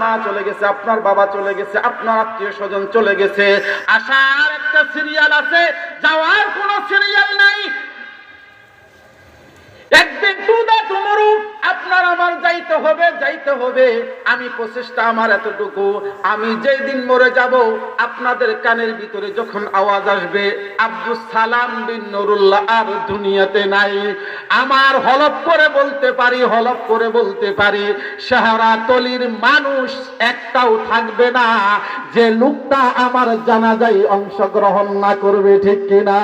মা চলে গেছে, আপনার বাবা চলে গেছে, আপনার আত্মীয় স্বজন চলে গেছে, আসার একটা সিরিয়াল আছে, যাওয়ার কোনো সিরিয়াল নাই। একদিন টু দ্য টুমরো আপনার আমার যাইতে হবে, যাইতে হবে। আমি প্রচেষ্টা আমার এতটুকু, আমি যেই দিন মরে যাব আপনাদের কানের ভিতরে যখন আওয়াজ আসবে আব্দুস সালাম বিন নুরুল্লাহ আর দুনিয়াতে নাই, আমার হলফ করে বলতে পারি, হলফ করে বলতে পারি, শাহরাতলির মানুষ একটাও থাকবে না যে লোকটা আমার জানাজায় অংশগ্রহণ না করবে, ঠিক কিনা?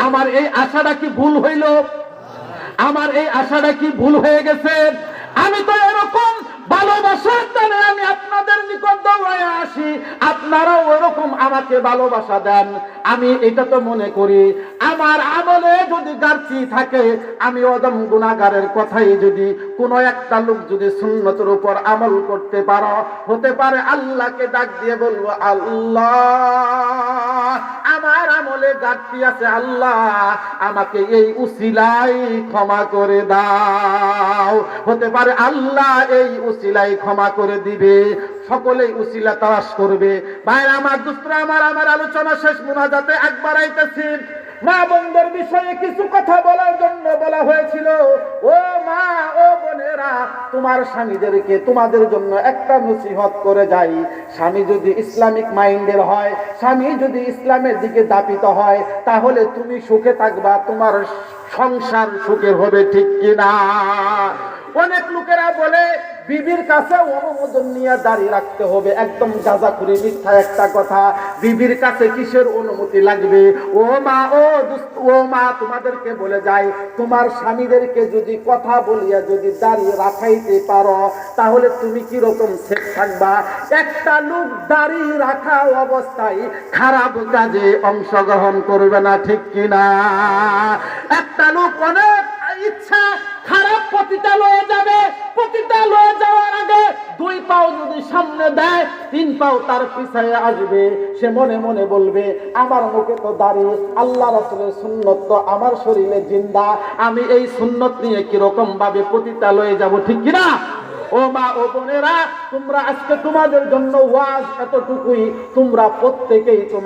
আমার এই আশাটা কি ভুল হইল? আমার এই আশাটা কি ভুল হয়ে গেছে? আমি তো এরকম ভালোবাসার টানে আমি আপনাদের নিকট দৌড়ায় আসি, আপনারাও ওরকম আমাকে ভালোবাসা দেন। আমি এটা তো মনে করি আমার আমলে যদি গারতি থাকে, আমি অদম গুনাহগারের কথাই যদি কোনো একটা লোক যদি সুন্নতের উপর আমল করতে পারো, হতে পারে আল্লাহকে ডাক দিয়ে বলবো, আল্লাহ আমার আমলে গারতি আছে, আল্লাহ আমাকে এই উসিলাই ক্ষমা করে দাও। হতে পারে আল্লাহ এই উসিলাই ক্ষমা করে দিবে, সকলেই উসিলা তালাশ করবে। ভাইরা আমার, দুস্তরা আমার আলোচনা শেষ মুনাজাতে একবার আইতেছি। মা বোনদের বিষয়ে কিছু কথা বলার জন্য বলা হয়েছিল। ও মা, ও বোনেরা, তোমার স্বামীদেরকে তোমাদের জন্য একটা নসিহত করে যাই। স্বামী যদি ইসলামিক মাইন্ডের হয়, স্বামী যদি ইসলামের দিকে দাপিত হয়, তাহলে তুমি সুখে থাকবা, তোমার সংসার সুখের হবে, ঠিক কিনা? অনেক লোকেরা বলে বিবির কাছে অনুমোদন নিয়ে দাঁড়িয়ে রাখতে হবে, একদম গাঁজাখুরি মিথ্যা একটা কথা। বিবির কাছে কিসের অনুমতি লাগবে? ও মা, ও মা, তোমাদেরকে বলে যাই, তোমার স্বামীদেরকে যদি কথা বলিয়া যদি দাঁড়িয়ে রাখাইতে পারো, তাহলে তুমি কি রকম সেফ থাকবা? একটা লোক দাঁড়িয়ে রাখা অবস্থায় খারাপ কাজে অংশগ্রহণ করবে না, ঠিক কিনা? একটা লোক অনেক ইচ্ছা খারাপ পতিতা লয়ে যাবে, পতিতা লয়ে যাওয়ার আগে 2 পাও যদি সামনে দেয়, 3 পাও তার পিছায় আসবে। সে মনে মনে বলবে, আমার মুখে তো দাঁড়িয়ে আল্লাহ রাসূলের সুন্নত তো আমার শরীরে জিন্দা, আমি এই সুন্নত নিয়ে কিরকম ভাবে পতিতা লয়ে যাব, ঠিক কিনা? ও মা, ও বোনেরা, তোমরা আজকে তোমাদের জন্য ওয়াজ এতটুকুই, তোমরা প্রত্যেকেই